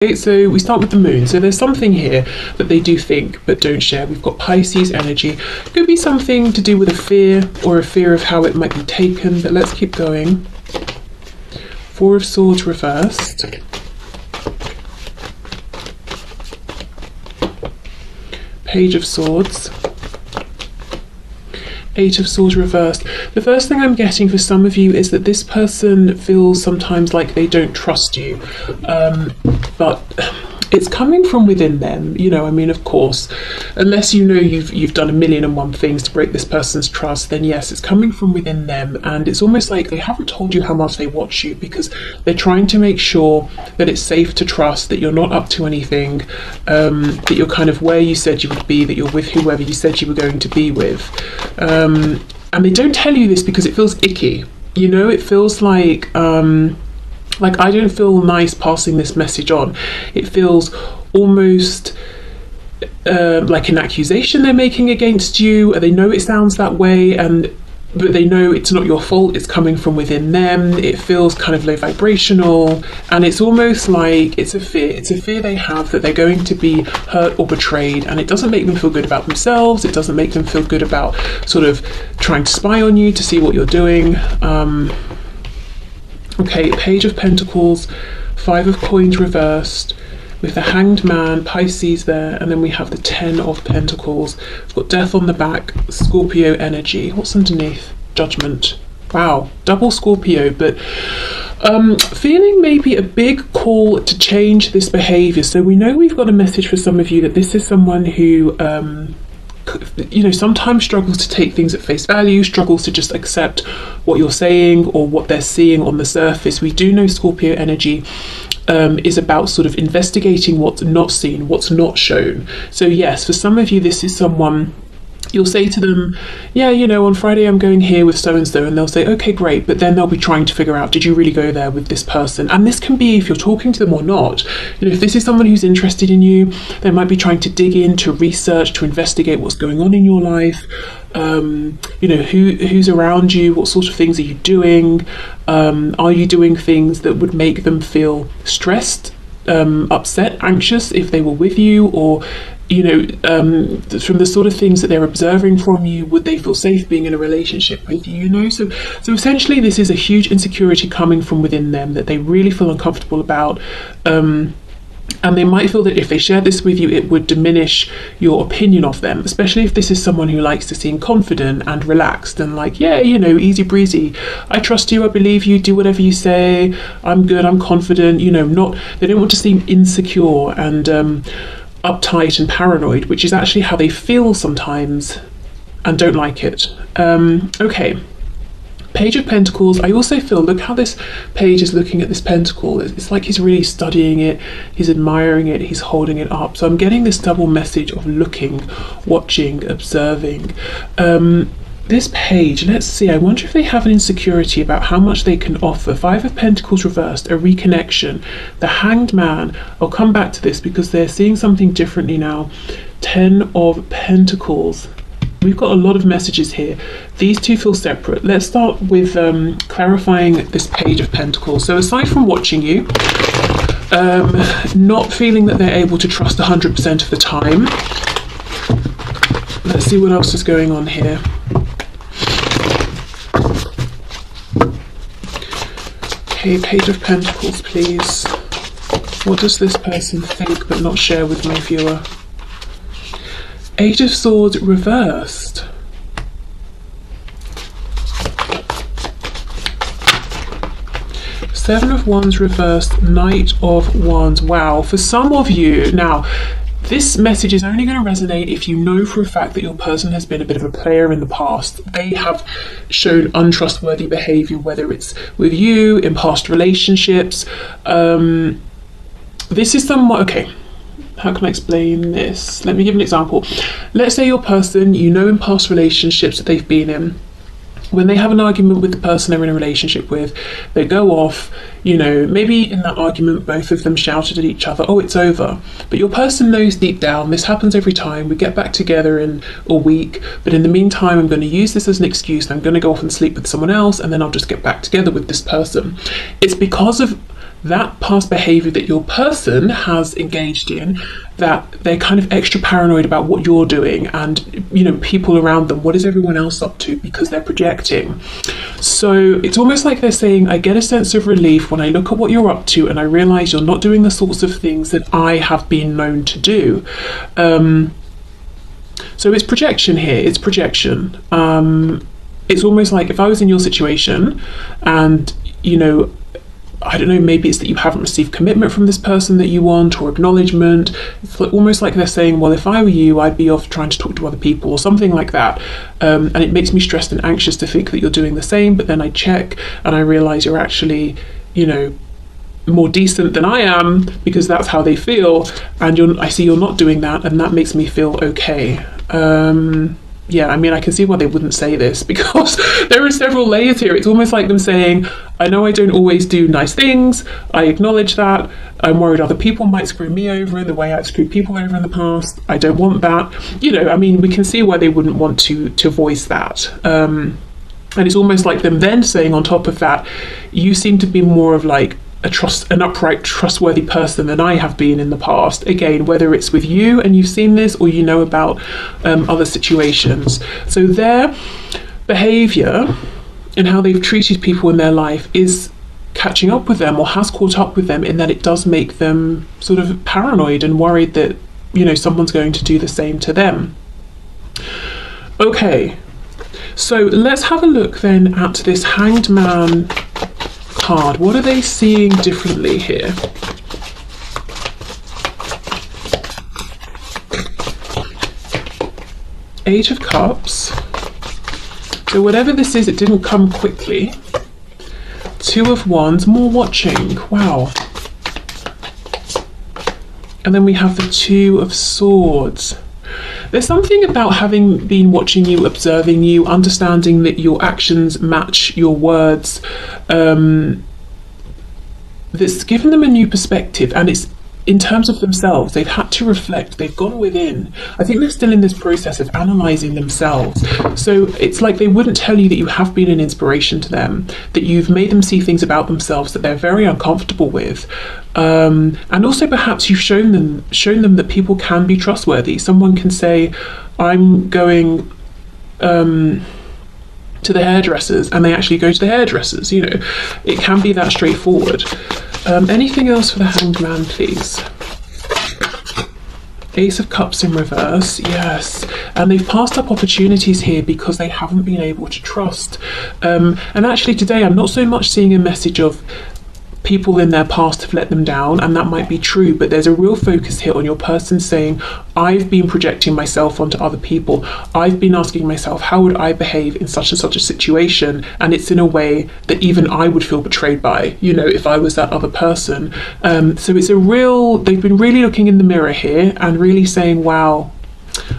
Okay, so we start with the moon. So there's something here that they do think but don't share. We've got Pisces energy. Could be something to do with a fear or a fear of how it might be taken, but let's keep going. Four of Swords reversed. Page of Swords. Eight of Swords reversed. The first thing I'm getting for some of you is that this person feels sometimes like they don't trust you, but it's coming from within them. You know, I mean, of course, unless you know you've done 1,000,001 things to break this person's trust, then yes, it's coming from within them, and it's almost like they haven't told you how much they watch you because they're trying to make sure that it's safe to trust, that you're not up to anything, that you're kind of where you said you would be, that you're with whoever you said you were going to be with. And they don't tell you this because it feels icky. You know, it feels like I don't feel nice passing this message on. It feels almost like an accusation they're making against you. They know it sounds that way, but they know it's not your fault. It's coming from within them. It feels kind of low vibrational, and it's almost like it's a fear. It's a fear they have that they're going to be hurt or betrayed, and it doesn't make them feel good about themselves. It doesn't make them feel good about sort of trying to spy on you to see what you're doing. Okay, Page of Pentacles, Five of Coins reversed, with the Hanged Man, Pisces there, and then we have the Ten of Pentacles. We've got Death on the back, Scorpio energy. What's underneath? Judgment. Wow, double Scorpio, but feeling maybe a big call to change this behaviour. So we know we've got a message for some of you that this is someone who you know, sometimes struggles to take things at face value, struggles to just accept what you're saying or what they're seeing on the surface. We do know Scorpio energy is about sort of investigating what's not seen, what's not shown. So yes, for some of you, this is someone you'll say to them, yeah, you know, on Friday I'm going here with so-and-so, and they'll say, okay, great, but then they'll be trying to figure out, did you really go there with this person? And this can be if you're talking to them or not. You know, if this is someone who's interested in you, they might be trying to dig in, to research, to investigate what's going on in your life. You know, who's around you, what sort of things are you doing? Are you doing things that would make them feel stressed, upset, anxious if they were with you? Or you know, from the sort of things that they're observing from you, would they feel safe being in a relationship with you? You know, so essentially this is a huge insecurity coming from within them that they really feel uncomfortable about, and they might feel that if they share this with you, it would diminish your opinion of them, especially if this is someone who likes to seem confident and relaxed and like, yeah, you know, easy breezy. I trust you, I believe you, do whatever you say, I'm good, I'm confident, you know, they don't want to seem insecure and uptight and paranoid, which is actually how they feel sometimes and don't like it. Okay, Page of Pentacles. I also feel, look how this page is looking at this pentacle. It's like he's really studying it, he's admiring it, he's holding it up. So I'm getting this double message of looking, watching, observing. This page, let's see, I wonder if they have an insecurity about how much they can offer. Five of Pentacles reversed, a reconnection. The Hanged Man, I'll come back to this because they're seeing something differently now. Ten of Pentacles. We've got a lot of messages here. These two feel separate. Let's start with clarifying this Page of Pentacles. So aside from watching you, not feeling that they're able to trust 100% of the time, let's see what else is going on here. Okay, Page of Pentacles, please. What does this person think but not share with my viewer? Eight of Swords reversed. Seven of Wands reversed, Knight of Wands. Wow, for some of you, now, this message is only going to resonate if you know for a fact that your person has been a bit of a player in the past. They have shown untrustworthy behavior, whether it's with you, in past relationships. This is someone, okay, how can I explain this? Let me give an example. Let's say your person, you know in past relationships that they've been in, when they have an argument with the person they're in a relationship with, they go off, you know, maybe in that argument both of them shouted at each other, oh, it's over. But your person knows deep down, this happens every time, we get back together in a week, but in the meantime I'm going to use this as an excuse and I'm going to go off and sleep with someone else and then I'll just get back together with this person. It's because of that past behavior that your person has engaged in, that they're kind of extra paranoid about what you're doing and, you know, people around them, what is everyone else up to, because they're projecting. So it's almost like they're saying, I get a sense of relief when I look at what you're up to and I realize you're not doing the sorts of things that I have been known to do. So it's projection here, it's projection. It's almost like if I was in your situation and, you know, I don't know, maybe it's that you haven't received commitment from this person that you want, or acknowledgement. It's almost like they're saying, well, if I were you, I'd be off trying to talk to other people or something like that. And it makes me stressed and anxious to think that you're doing the same, but then I check and I realize you're actually, you know, more decent than I am, because that's how they feel. And I see you're not doing that, and that makes me feel okay. Yeah, I mean, I can see why they wouldn't say this, because there are several layers here. It's almost like them saying, I know I don't always do nice things. I acknowledge that. I'm worried other people might screw me over in the way I've screwed people over in the past. I don't want that. You know, I mean, we can see why they wouldn't want to voice that. And it's almost like them then saying on top of that, you seem to be more of like an upright, trustworthy person than I have been in the past. Again, whether it's with you and you've seen this, or you know about other situations. So their behavior and how they've treated people in their life is catching up with them, or has caught up with them, in that it does make them sort of paranoid and worried that, you know, someone's going to do the same to them. Okay, so let's have a look then at this Hanged Man card. What are they seeing differently here? Eight of Cups. So whatever this is, it didn't come quickly. Two of Wands, more watching. Wow. And then we have the Two of Swords. There's something about having been watching you, observing you, understanding that your actions match your words, that's given them a new perspective. And it's in terms of themselves. They've had to reflect, they've gone within. I think they're still in this process of analysing themselves. So it's like they wouldn't tell you that you have been an inspiration to them, that you've made them see things about themselves that they're very uncomfortable with. And also perhaps you've shown them that people can be trustworthy. Someone can say, I'm going to the hairdressers, and they actually go to the hairdressers. You know, it can be that straightforward. Anything else for the Hanged Man, please? Ace of Cups in reverse, yes. And they've passed up opportunities here because they haven't been able to trust. And actually today I'm not so much seeing a message of people in their past have let them down, and that might be true, but there's a real focus here on your person saying, I've been projecting myself onto other people. I've been asking myself, how would I behave in such and such a situation? And it's in a way that even I would feel betrayed by, you know, if I was that other person. So it's they've been really looking in the mirror here and really saying, wow,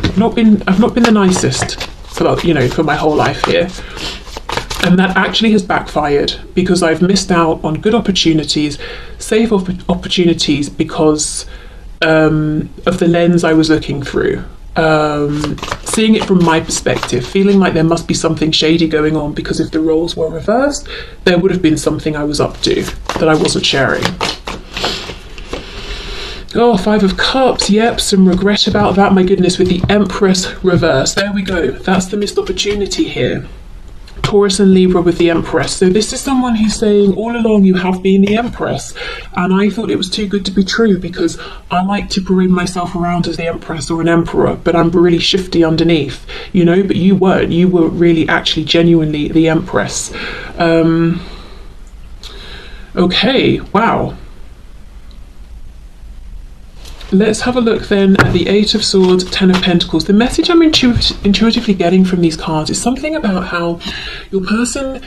I've not been the nicest for my whole life here. And that actually has backfired, because I've missed out on good opportunities, safe opportunities, because of the lens I was looking through. Seeing it from my perspective, feeling like there must be something shady going on, because if the roles were reversed, there would have been something I was up to that I wasn't sharing. Oh, Five of Cups, yep, some regret about that, my goodness, with the Empress reverse. There we go, that's the missed opportunity here. Taurus and Libra with the Empress. So this is someone who's saying, all along you have been the Empress, and I thought it was too good to be true, because I like to parade myself around as the Empress or an Emperor, but I'm really shifty underneath, you know, but you weren't. You were really actually genuinely the Empress. Okay, wow. Let's have a look then at the Eight of Swords, Ten of Pentacles. The message I'm intuitively getting from these cards is something about how your person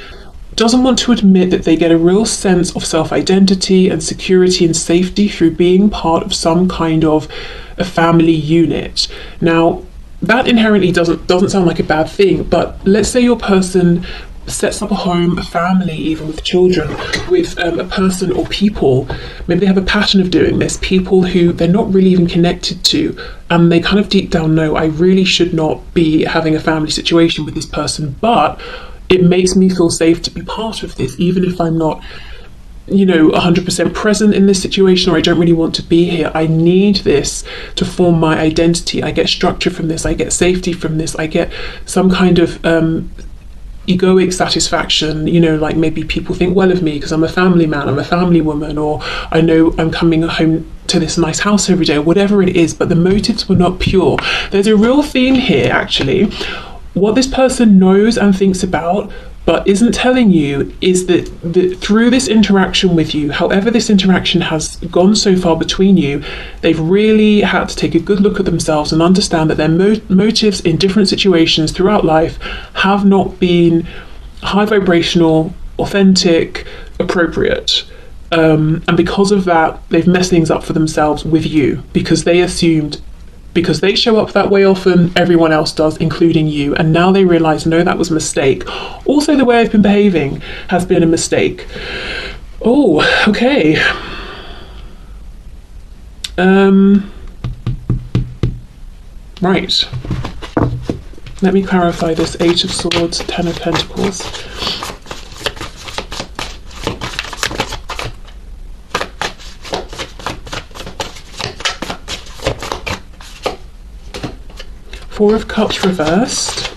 doesn't want to admit that they get a real sense of self-identity and security and safety through being part of some kind of a family unit. Now, that inherently doesn't sound like a bad thing, but let's say your person sets up a home, a family, even with children, with a person or people. Maybe they have a pattern of doing this, people who they're not really even connected to, and they kind of deep down know, I really should not be having a family situation with this person, but it makes me feel safe to be part of this, even if I'm not 100% present in this situation, or I don't really want to be here. I need this to form my identity. I get structure from this, I get safety from this, I get some kind of egoic satisfaction, like maybe people think well of me because I'm a family man, I'm a family woman, or I know I'm coming home to this nice house every day, or whatever it is, but the motives were not pure. There's a real theme here, actually. What this person knows and thinks about but isn't telling you is that through this interaction with you, however this interaction has gone so far between you, they've really had to take a good look at themselves and understand that their motives in different situations throughout life have not been high vibrational, authentic, appropriate. And because of that, they've messed things up for themselves with you, because they assumed because they show up that way often, everyone else does, including you. And now they realize, no, that was a mistake. Also, the way I've been behaving has been a mistake. Oh, okay. Right. Let me clarify this. 8 of Swords, 10 of Pentacles. Four of Cups reversed.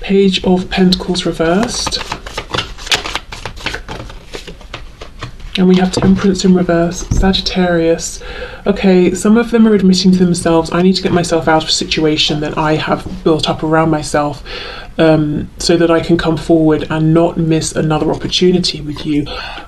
Page of Pentacles reversed. And we have Temperance in reverse, Sagittarius. Okay, some of them are admitting to themselves, I need to get myself out of a situation that I have built up around myself, so that I can come forward and not miss another opportunity with you.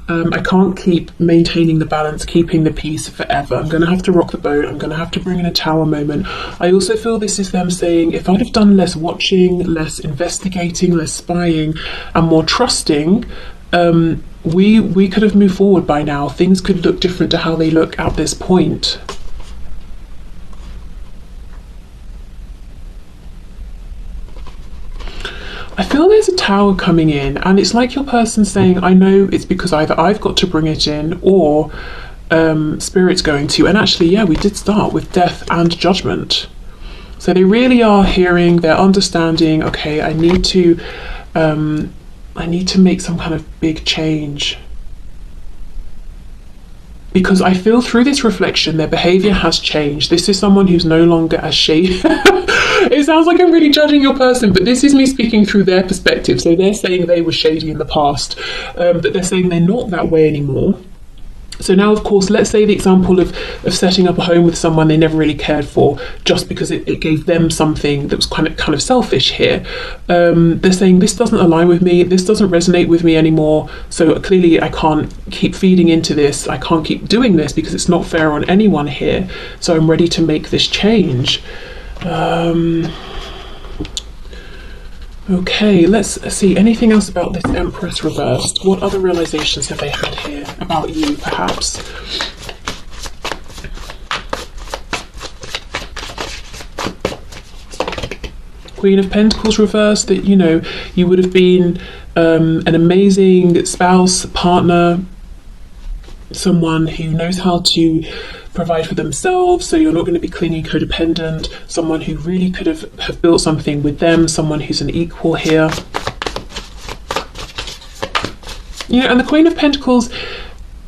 I can't keep maintaining the balance, keeping the peace forever. I'm going to have to rock the boat. I'm going to have to bring in a tower moment. I also feel this is them saying, if I'd have done less watching, less investigating, less spying, and more trusting, we could have moved forward by now. Things could look different to how they look at this point. I feel there's a tower coming in, and it's like your person saying, I know it's because either I've got to bring it in or Spirit's going to. And actually, yeah, we did start with Death and Judgment. So they really are hearing, they're understanding, okay, I need to make some kind of big change. Because I feel through this reflection, their behavior has changed. This is someone who's no longer as shady. It sounds like I'm really judging your person, but this is me speaking through their perspective. So they're saying they were shady in the past, but they're saying they're not that way anymore. So now, of course, let's say the example of setting up a home with someone they never really cared for, just because it gave them something that was kind of selfish here. They're saying, this doesn't align with me, this doesn't resonate with me anymore, so clearly I can't keep feeding into this, I can't keep doing this because it's not fair on anyone here, so I'm ready to make this change. Okay, let's see. Anything else about this Empress reversed? What other realizations have they had here about you, perhaps? Queen of Pentacles reversed, that, you would have been an amazing spouse, partner, someone who knows how to provide for themselves, so you're not going to be clingy, codependent, someone who really could have built something with them, someone who's an equal here. And the Queen of Pentacles,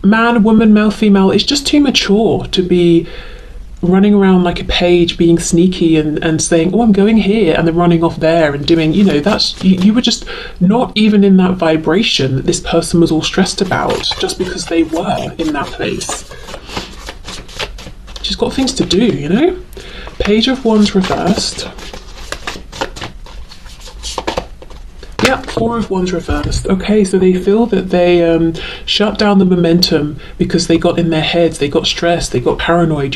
man, woman, male, female, is just too mature to be running around like a page, being sneaky and saying, oh, I'm going here, and then running off there and doing, that's, you were just not even in that vibration that this person was all stressed about, just because they were in that place. She's got things to do, Page of Wands reversed. Yeah, Four of Wands reversed. Okay, so they feel that they shut down the momentum because they got in their heads, they got stressed, they got paranoid,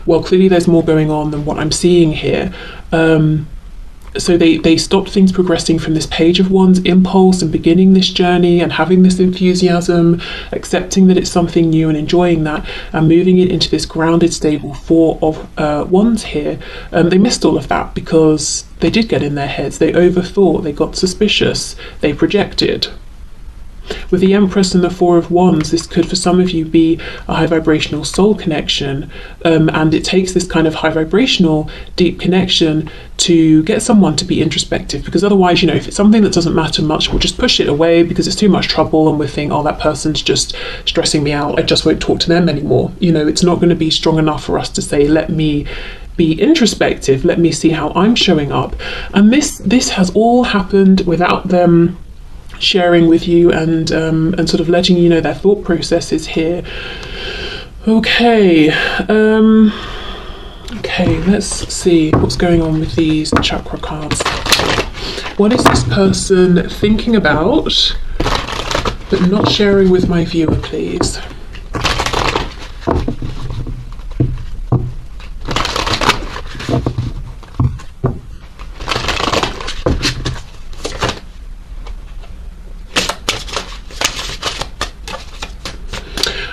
well, clearly there's more going on than what I'm seeing here. So they stopped things progressing from this Page of Wands impulse and beginning this journey and having this enthusiasm, accepting that it's something new and enjoying that, and moving it into this grounded, stable Four of Wands here. They missed all of that because they did get in their heads, they overthought, they got suspicious, they projected. With the Empress and the Four of Wands, this could for some of you be a high vibrational soul connection, and it takes this kind of high vibrational deep connection to get someone to be introspective, because otherwise, you know, if it's something that doesn't matter much, we'll just push it away because it's too much trouble, and we'll think, oh, that person's just stressing me out, I just won't talk to them anymore. You know, it's not going to be strong enough for us to say, let me be introspective, let me see how I'm showing up. And this has all happened without them sharing with you and sort of letting you know their thought processes here. Okay, okay, let's see what's going on with these chakra cards. What is this person thinking about but not sharing with my viewer, please?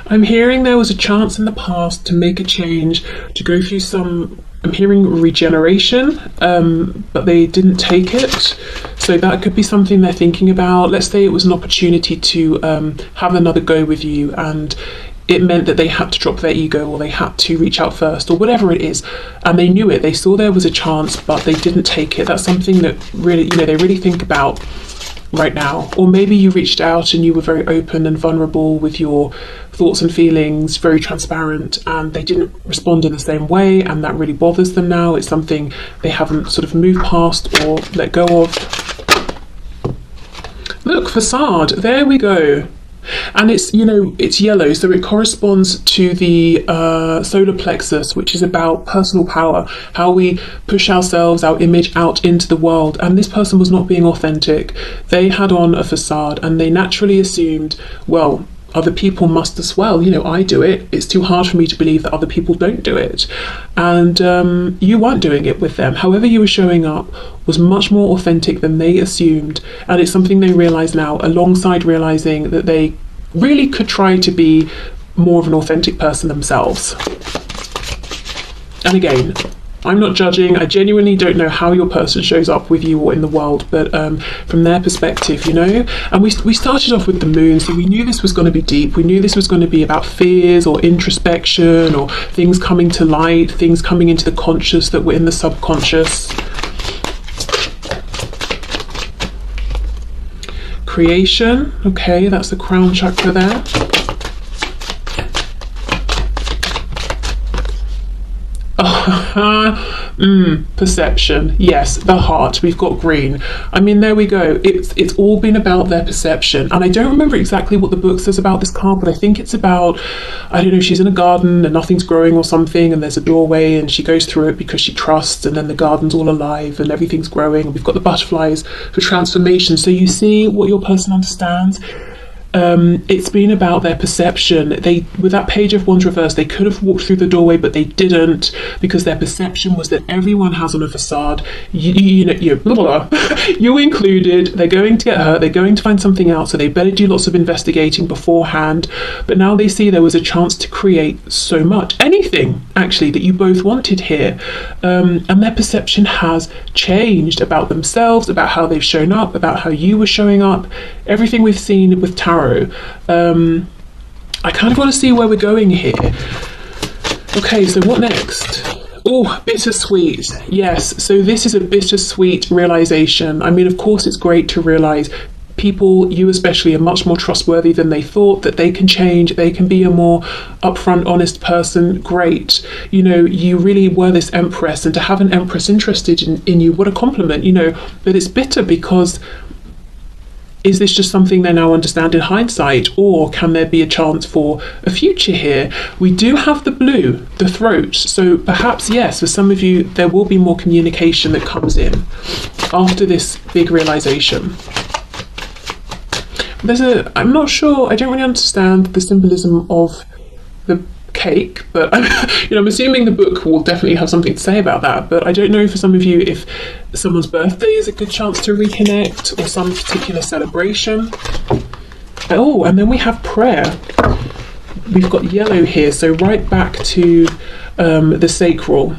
I'm hearing there was a chance in the past to make a change, to go through some, I'm hearing regeneration, but they didn't take it. So that could be something they're thinking about. Let's say it was an opportunity to have another go with you, and it meant that they had to drop their ego, or they had to reach out first, or whatever it is. And they knew it, they saw there was a chance, but they didn't take it. That's something that really, you know, they really think about right now. Or maybe you reached out and you were very open and vulnerable with your thoughts and feelings, very transparent, and they didn't respond in the same way, and that really bothers them now. It's something they haven't sort of moved past or let go of. Look, facade, there we go. And it's, you know, it's yellow, so it corresponds to the solar plexus, which is about personal power, how we push ourselves, our image out into the world. And this person was not being authentic. They had on a facade, and they naturally assumed, well, other people must as well. You know, I do it. It's too hard for me to believe that other people don't do it. And you weren't doing it with them. However you were showing up was much more authentic than they assumed. And it's something they realise now, alongside realising that they really could try to be more of an authentic person themselves. And again, I'm not judging. I genuinely don't know how your person shows up with you or in the world, but from their perspective, you know. And we started off with the moon, so we knew this was going to be deep. We knew this was going to be about fears or introspection or things coming to light, things coming into the conscious that were in the subconscious. Creation, okay, that's the crown chakra there. Perception, yes, the heart, we've got green. I mean, there we go. It's all been about their perception. And I don't remember exactly what the book says about this card, but I think it's about, I don't know, she's in a garden and nothing's growing or something, and there's a doorway and she goes through it because she trusts, and then the garden's all alive and everything's growing, and we've got the butterflies for transformation. So you see what your person understands. It's been about their perception. They, with that Page of Wands reversed, they could have walked through the doorway, but they didn't, because their perception was that everyone has on a facade. You blah, blah, blah. You included. They're going to get hurt. They're going to find something out. So they better do lots of investigating beforehand. But now they see there was a chance to create so much, anything actually, that you both wanted here, and their perception has changed about themselves, about how they've shown up, about how you were showing up. Everything we've seen with tarot. I kind of want to see where we're going here. Okay, so what next? Oh, bittersweet. Yes, so this is a bittersweet realization. I mean, of course, it's great to realize people, you especially, are much more trustworthy than they thought, that they can change, they can be a more upfront, honest person. Great. You know, you really were this empress, and to have an empress interested in you, what a compliment, you know. But it's bitter because, is this just something they now understand in hindsight, or can there be a chance for a future here? We do have the blue, the throat, so perhaps, yes, for some of you, there will be more communication that comes in after this big realization. I'm not sure, I don't really understand the symbolism of the cake, but I'm assuming the book will definitely have something to say about that. But I don't know for some of you if someone's birthday is a good chance to reconnect, or some particular celebration. Oh, and then we have prayer. We've got yellow here, so right back to the sacral.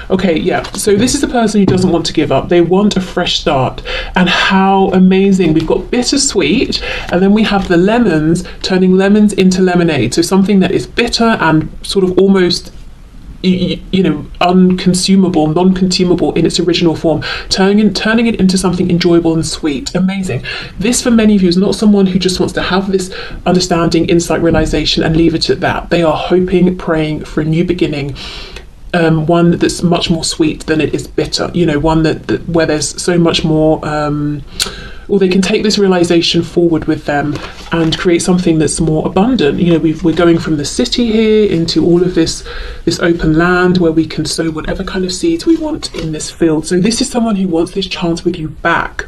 Okay, yeah. So this is a person who doesn't want to give up. They want a fresh start. And how amazing. We've got bittersweet, and then we have the lemons, turning lemons into lemonade. So something that is bitter and sort of almost, you know, unconsumable, non-consumable in its original form, turning it into something enjoyable and sweet. Amazing. This, for many of you, is not someone who just wants to have this understanding, insight, realization and leave it at that. They are hoping, praying for a new beginning. One that's much more sweet than it is bitter, you know, one that where there's so much more, or they can take this realization forward with them and create something that's more abundant. You know, we're going from the city here into all of this open land where we can sow whatever kind of seeds we want in this field. So this is someone who wants this chance with you back.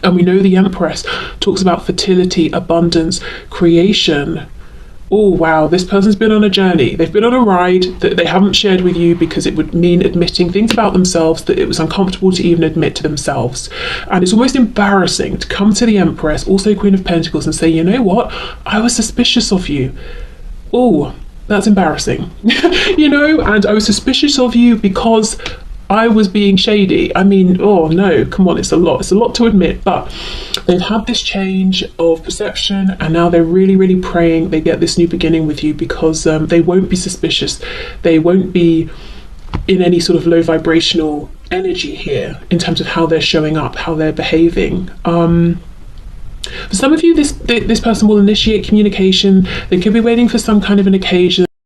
And we know the Empress talks about fertility, abundance, creation. Oh wow, this person's been on a journey. They've been on a ride that they haven't shared with you because it would mean admitting things about themselves that it was uncomfortable to even admit to themselves. And it's almost embarrassing to come to the Empress, also Queen of Pentacles, and say, you know what, I was suspicious of you. Oh, that's embarrassing. You know, and I was suspicious of you because I was being shady. I mean, oh no, come on, it's a lot to admit, but they've had this change of perception and now they're really, really praying they get this new beginning with you because they won't be suspicious. They won't be in any sort of low vibrational energy here in terms of how they're showing up, how they're behaving. For some of you, this person will initiate communication. They could be waiting for some kind of an occasion.